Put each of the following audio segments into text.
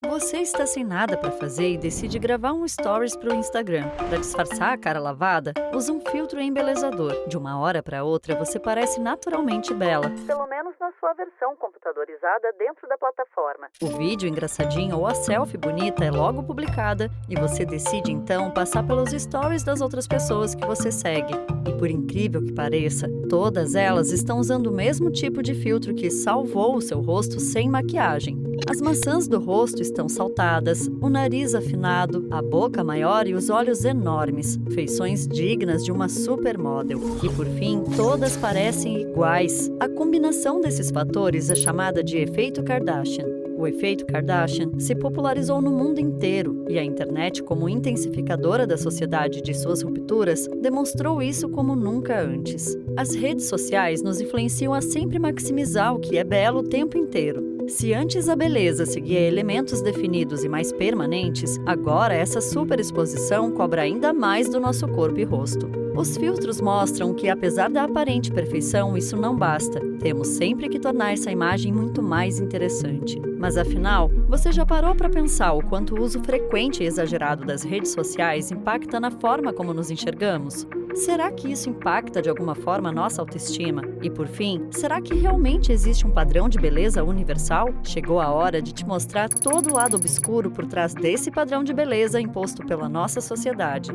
Você está sem nada para fazer e decide gravar um stories para o Instagram. Para disfarçar a cara lavada, usa um filtro embelezador. De uma hora para outra, você parece naturalmente bela. Pelo menos na sua versão computadorizada dentro da plataforma. O vídeo engraçadinho ou a selfie bonita é logo publicada e você decide então passar pelos stories das outras pessoas que você segue. E por incrível que pareça, todas elas estão usando o mesmo tipo de filtro que salvou o seu rosto sem maquiagem. As maçãs do rosto estão saltadas, o nariz afinado, a boca maior e os olhos enormes, feições dignas de uma supermodel. E por fim, todas parecem iguais. A combinação desses fatores é chamada de efeito Kardashian. O efeito Kardashian se popularizou no mundo inteiro e a internet, como intensificadora da sociedade de suas rupturas, demonstrou isso como nunca antes. As redes sociais nos influenciam a sempre maximizar o que é belo o tempo inteiro. Se antes a beleza seguia elementos definidos e mais permanentes, agora essa superexposição cobra ainda mais do nosso corpo e rosto. Os filtros mostram que, apesar da aparente perfeição, isso não basta. Temos sempre que tornar essa imagem muito mais interessante. Mas afinal, você já parou para pensar o quanto o uso frequente e exagerado das redes sociais impacta na forma como nos enxergamos? Será que isso impacta de alguma forma a nossa autoestima? E por fim, será que realmente existe um padrão de beleza universal? Chegou a hora de te mostrar todo o lado obscuro por trás desse padrão de beleza imposto pela nossa sociedade.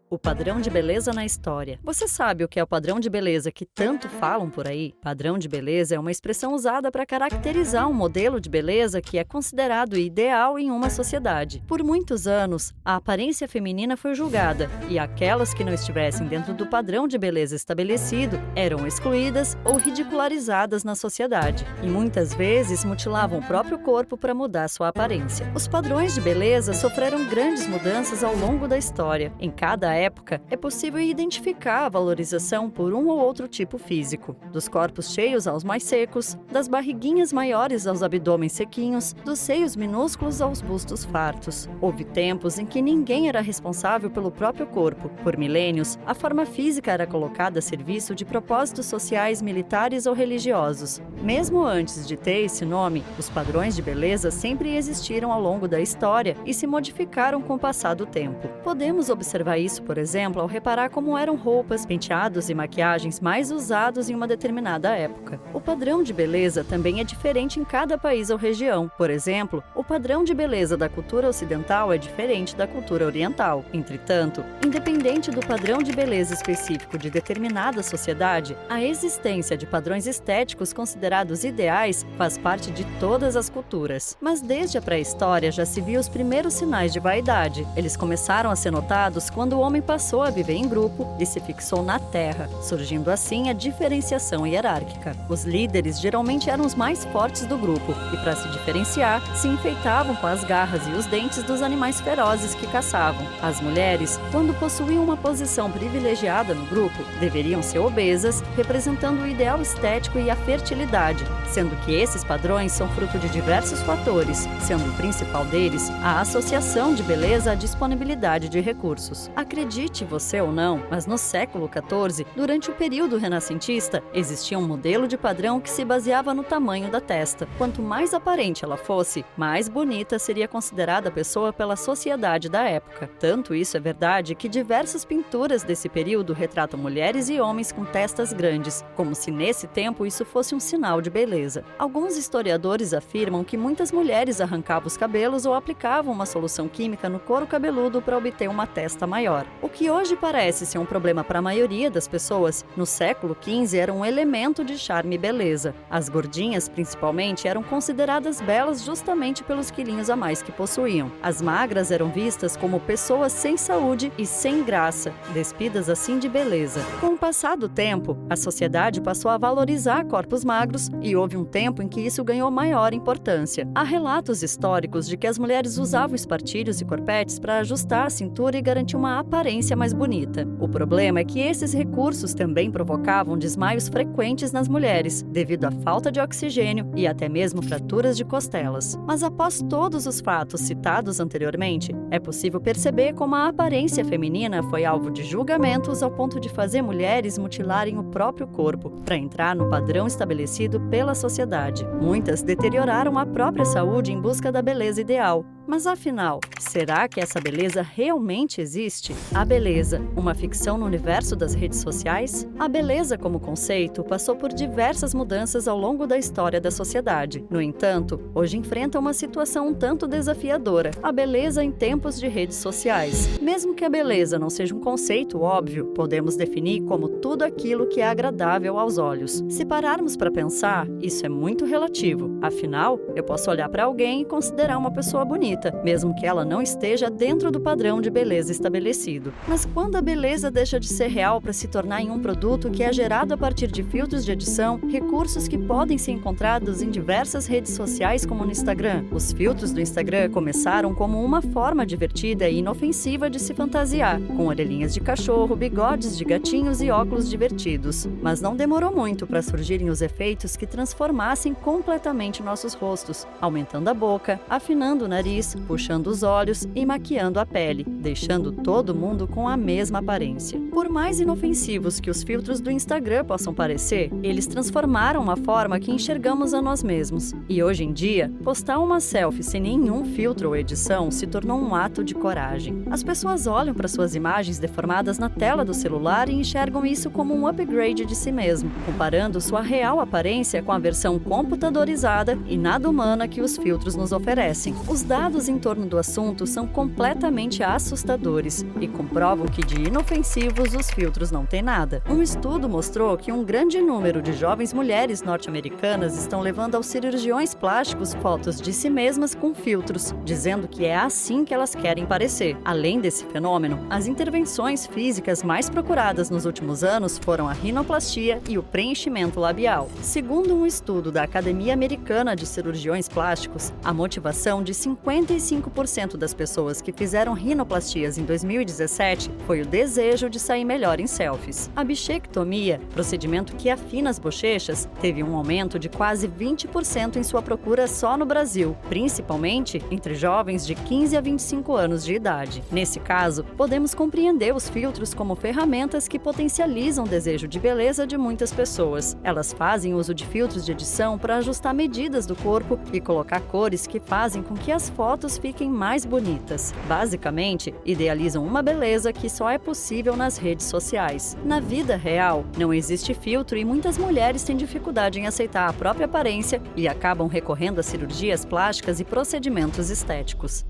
O padrão de beleza na história. Você sabe o que é o padrão de beleza que tanto falam por aí? Padrão de beleza é uma expressão usada para caracterizar um modelo de beleza que é considerado ideal em uma sociedade. Por muitos anos, a aparência feminina foi julgada e aquelas que não estivessem dentro do padrão de beleza estabelecido eram excluídas ou ridicularizadas na sociedade. E muitas vezes mutilavam o próprio corpo para mudar sua aparência. Os padrões de beleza sofreram grandes mudanças ao longo da história. Em cada época, é possível identificar a valorização por um ou outro tipo físico, dos corpos cheios aos mais secos, das barriguinhas maiores aos abdômenes sequinhos, dos seios minúsculos aos bustos fartos. Houve tempos em que ninguém era responsável pelo próprio corpo. Por milênios, a forma física era colocada a serviço de propósitos sociais, militares ou religiosos. Mesmo antes de ter esse nome, os padrões de beleza sempre existiram ao longo da história e se modificaram com o passar do tempo. Podemos observar isso, por exemplo, ao reparar como eram roupas, penteados e maquiagens mais usados em uma determinada época. O padrão de beleza também é diferente em cada país ou região. Por exemplo, o padrão de beleza da cultura ocidental é diferente da cultura oriental. Entretanto, independente do padrão de beleza específico de determinada sociedade, a existência de padrões estéticos considerados ideais faz parte de todas as culturas. Mas desde a pré-história já se viu os primeiros sinais de vaidade. Eles começaram a ser notados quando o homem passou a viver em grupo e se fixou na terra, surgindo assim a diferenciação hierárquica. Os líderes geralmente eram os mais fortes do grupo e, para se diferenciar, se enfeitavam com as garras e os dentes dos animais ferozes que caçavam. As mulheres, quando possuíam uma posição privilegiada no grupo, deveriam ser obesas, representando o ideal estético e a fertilidade, sendo que esses padrões são fruto de diversos fatores, sendo o principal deles a associação de beleza à disponibilidade de recursos. Acredite você ou não, mas no século XIV, durante o período renascentista, existia um modelo de padrão que se baseava no tamanho da testa. Quanto mais aparente ela fosse, mais bonita seria considerada a pessoa pela sociedade da época. Tanto isso é verdade que diversas pinturas desse período retratam mulheres e homens com testas grandes, como se nesse tempo isso fosse um sinal de beleza. Alguns historiadores afirmam que muitas mulheres arrancavam os cabelos ou aplicavam uma solução química no couro cabeludo para obter uma testa maior. O que hoje parece ser um problema para a maioria das pessoas, no século XV era um elemento de charme e beleza. As gordinhas, principalmente, eram consideradas belas justamente pelos quilinhos a mais que possuíam. As magras eram vistas como pessoas sem saúde e sem graça, despidas assim de beleza. Com o passar do tempo, a sociedade passou a valorizar corpos magros e houve um tempo em que isso ganhou maior importância. Há relatos históricos de que as mulheres usavam espartilhos e corpetes para ajustar a cintura e garantir uma aparência aparência mais bonita. O problema é que esses recursos também provocavam desmaios frequentes nas mulheres, devido à falta de oxigênio e até mesmo fraturas de costelas. Mas após todos os fatos citados anteriormente, é possível perceber como a aparência feminina foi alvo de julgamentos ao ponto de fazer mulheres mutilarem o próprio corpo para entrar no padrão estabelecido pela sociedade. Muitas deterioraram a própria saúde em busca da beleza ideal. Mas afinal, será que essa beleza realmente existe? A beleza, uma ficção no universo das redes sociais? A beleza como conceito passou por diversas mudanças ao longo da história da sociedade. No entanto, hoje enfrenta uma situação um tanto desafiadora: a beleza em tempos de redes sociais. Mesmo que a beleza não seja um conceito óbvio, podemos definir como tudo aquilo que é agradável aos olhos. Se pararmos para pensar, isso é muito relativo. Afinal, eu posso olhar para alguém e considerar uma pessoa bonita, mesmo que ela não esteja dentro do padrão de beleza estabelecido. Mas quando a beleza deixa de ser real para se tornar em um produto que é gerado a partir de filtros de edição, recursos que podem ser encontrados em diversas redes sociais como no Instagram. Os filtros do Instagram começaram como uma forma divertida e inofensiva de se fantasiar, com orelhinhas de cachorro, bigodes de gatinhos e óculos divertidos. Mas não demorou muito para surgirem os efeitos que transformassem completamente nossos rostos, aumentando a boca, afinando o nariz, puxando os olhos e maquiando a pele, deixando todo mundo com a mesma aparência. Por mais inofensivos que os filtros do Instagram possam parecer, eles transformaram a forma que enxergamos a nós mesmos. E hoje em dia, postar uma selfie sem nenhum filtro ou edição se tornou um ato de coragem. As pessoas olham para suas imagens deformadas na tela do celular e enxergam isso como um upgrade de si mesmo, comparando sua real aparência com a versão computadorizada e nada humana que os filtros nos oferecem. Os dados em torno do assunto são completamente assustadores e comprovam que de inofensivos os filtros não têm nada. Um estudo mostrou que um grande número de jovens mulheres norte-americanas estão levando aos cirurgiões plásticos fotos de si mesmas com filtros, dizendo que é assim que elas querem parecer. Além desse fenômeno, as intervenções físicas mais procuradas nos últimos anos foram a rinoplastia e o preenchimento labial. Segundo um estudo da Academia Americana de Cirurgiões Plásticos, a motivação de 55% das pessoas que fizeram rinoplastias em 2017 foi o desejo de sair melhor em selfies. A bichectomia, procedimento que afina as bochechas, teve um aumento de quase 20% em sua procura só no Brasil, principalmente entre jovens de 15 a 25 anos de idade. Nesse caso, podemos compreender os filtros como ferramentas que potencializam o desejo de beleza de muitas pessoas. Elas fazem uso de filtros de edição para ajustar medidas do corpo e colocar cores que fazem com que as fotos fiquem mais bonitas. Basicamente, idealizam uma beleza que só é possível nas redes sociais. Na vida real, não existe filtro e muitas mulheres têm dificuldade em aceitar a própria aparência e acabam recorrendo a cirurgias plásticas e procedimentos estéticos.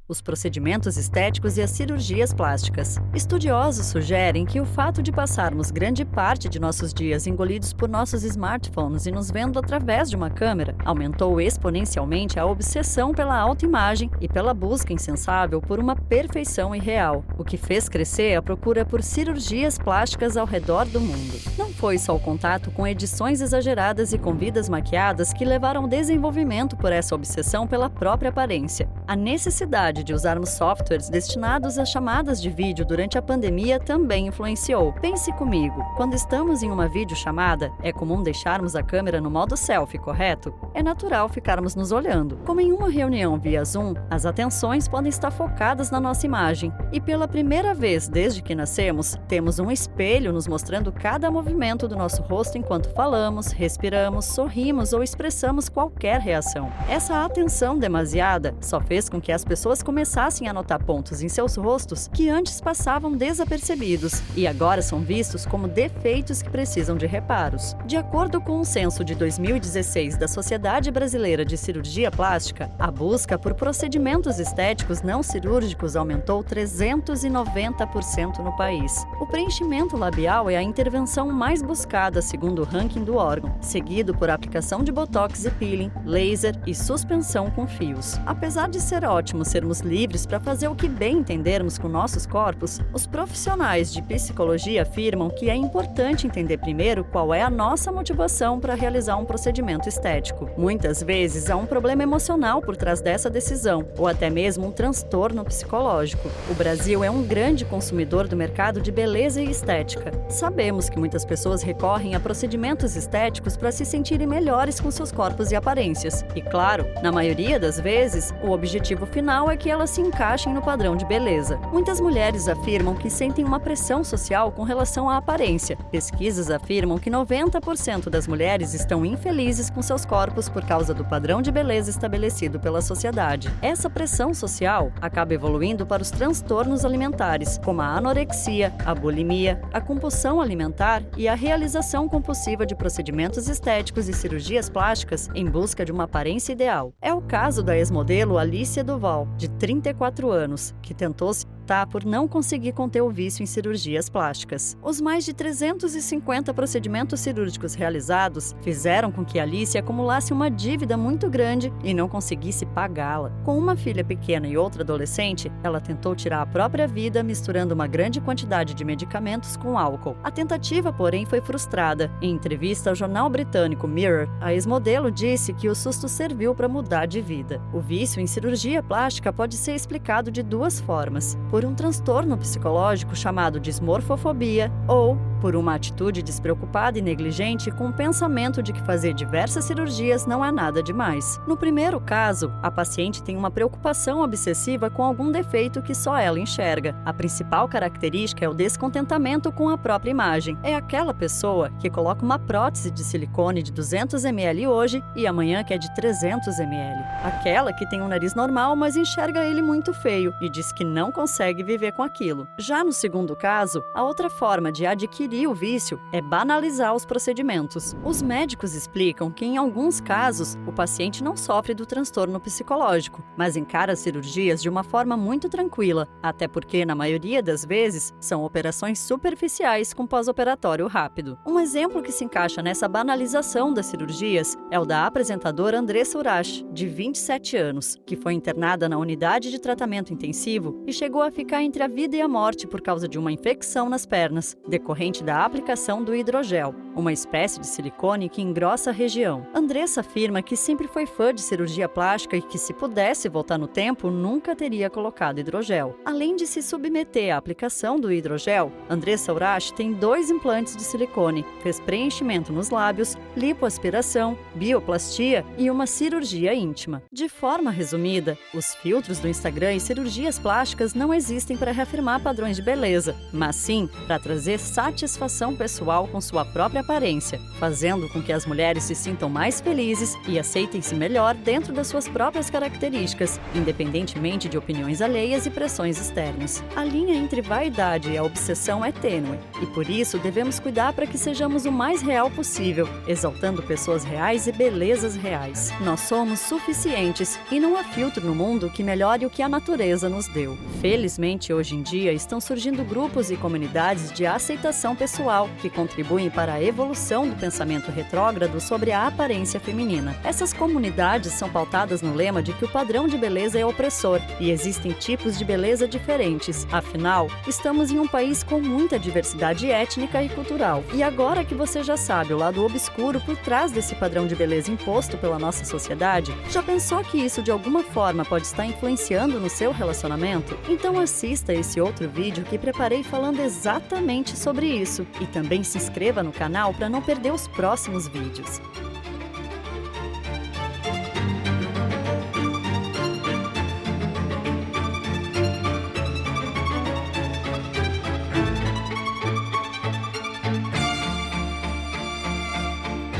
Os procedimentos estéticos e as cirurgias plásticas. Estudiosos sugerem que o fato de passarmos grande parte de nossos dias engolidos por nossos smartphones e nos vendo através de uma câmera aumentou exponencialmente a obsessão pela autoimagem e pela busca incansável por uma perfeição irreal, o que fez crescer a procura por cirurgias plásticas ao redor do mundo. Não foi só o contato com edições exageradas e com vidas maquiadas que levaram ao desenvolvimento por essa obsessão pela própria aparência. A necessidade de usarmos softwares destinados a chamadas de vídeo durante a pandemia também influenciou. Pense comigo, quando estamos em uma videochamada, é comum deixarmos a câmera no modo selfie, correto? É natural ficarmos nos olhando. Como em uma reunião via Zoom, as atenções podem estar focadas na nossa imagem. E pela primeira vez desde que nascemos, temos um espelho nos mostrando cada movimento do nosso rosto enquanto falamos, respiramos, sorrimos ou expressamos qualquer reação. Essa atenção demasiada só fez com que as pessoas começassem a notar pontos em seus rostos que antes passavam desapercebidos e agora são vistos como defeitos que precisam de reparos. De acordo com o censo de 2016 da Sociedade Brasileira de Cirurgia Plástica, a busca por procedimentos estéticos não cirúrgicos aumentou 390% no país. O preenchimento labial é a intervenção mais buscada segundo o ranking do órgão, seguido por aplicação de botox e peeling, laser e suspensão com fios. Apesar de ser ótimo sermos livres para fazer o que bem entendermos com nossos corpos, os profissionais de psicologia afirmam que é importante entender primeiro qual é a nossa nossa motivação para realizar um procedimento estético. Muitas vezes há um problema emocional por trás dessa decisão, ou até mesmo um transtorno psicológico. O Brasil é um grande consumidor do mercado de beleza e estética. Sabemos que muitas pessoas recorrem a procedimentos estéticos para se sentirem melhores com seus corpos e aparências. E claro, na maioria das vezes, o objetivo final é que elas se encaixem no padrão de beleza. Muitas mulheres afirmam que sentem uma pressão social com relação à aparência. Pesquisas afirmam que 90% das mulheres estão infelizes com seus corpos por causa do padrão de beleza estabelecido pela sociedade. Essa pressão social acaba evoluindo para os transtornos alimentares, como a anorexia, a bulimia, a compulsão alimentar e a realização compulsiva de procedimentos estéticos e cirurgias plásticas em busca de uma aparência ideal. É o caso da ex-modelo Alicia Duval, de 34 anos, que tentou se por não conseguir conter o vício em cirurgias plásticas. Os mais de 350 procedimentos cirúrgicos realizados fizeram com que Alicia acumulasse uma dívida muito grande e não conseguisse pagá-la. Com uma filha pequena e outra adolescente, ela tentou tirar a própria vida misturando uma grande quantidade de medicamentos com álcool. A tentativa, porém, foi frustrada. Em entrevista ao jornal britânico Mirror, a ex-modelo disse que o susto serviu para mudar de vida. O vício em cirurgia plástica pode ser explicado de duas formas: por um transtorno psicológico chamado dismorfofobia ou por uma atitude despreocupada e negligente com o pensamento de que fazer diversas cirurgias não é nada demais. No primeiro caso, a paciente tem uma preocupação obsessiva com algum defeito que só ela enxerga. A principal característica é o descontentamento com a própria imagem. É aquela pessoa que coloca uma prótese de silicone de 200 ml hoje e amanhã quer de 300 ml. Aquela que tem um nariz normal, mas enxerga ele muito feio e diz que não consegue viver com aquilo. Já no segundo caso, a outra forma de adquirir o vício é banalizar os procedimentos. Os médicos explicam que, em alguns casos, o paciente não sofre do transtorno psicológico, mas encara as cirurgias de uma forma muito tranquila, até porque, na maioria das vezes, são operações superficiais com pós-operatório rápido. Um exemplo que se encaixa nessa banalização das cirurgias é o da apresentadora Andressa Urach, de 27 anos, que foi internada na unidade de tratamento intensivo e chegou a ficar entre a vida e a morte por causa de uma infecção nas pernas, decorrente da aplicação do hidrogel, uma espécie de silicone que engrossa a região. Andressa afirma que sempre foi fã de cirurgia plástica e que, se pudesse voltar no tempo, nunca teria colocado hidrogel. Além de se submeter à aplicação do hidrogel, Andressa Urach tem 2 implantes de silicone, fez preenchimento nos lábios, lipoaspiração, bioplastia e uma cirurgia íntima. De forma resumida, os filtros do Instagram e cirurgias plásticas não existem para reafirmar padrões de beleza, mas sim para trazer satisfação pessoal com sua própria aparência, fazendo com que as mulheres se sintam mais felizes e aceitem-se melhor dentro das suas próprias características, independentemente de opiniões alheias e pressões externas. A linha entre vaidade e a obsessão é tênue, e por isso devemos cuidar para que sejamos o mais real possível, exaltando pessoas reais e belezas reais. Nós somos suficientes e não há filtro no mundo que melhore o que a natureza nos deu. Felizmente, hoje em dia, estão surgindo grupos e comunidades de aceitação pessoal que contribuem para a evolução do pensamento retrógrado sobre a aparência feminina. Essas comunidades são pautadas no lema de que o padrão de beleza é opressor e existem tipos de beleza diferentes. Afinal, estamos em um país com muita diversidade étnica e cultural. E agora que você já sabe o lado obscuro por trás desse padrão de beleza imposto pela nossa sociedade, já pensou que isso de alguma forma pode estar influenciando no seu relacionamento? Então assista esse outro vídeo que preparei falando exatamente sobre isso. E também se inscreva no canal para não perder os próximos vídeos.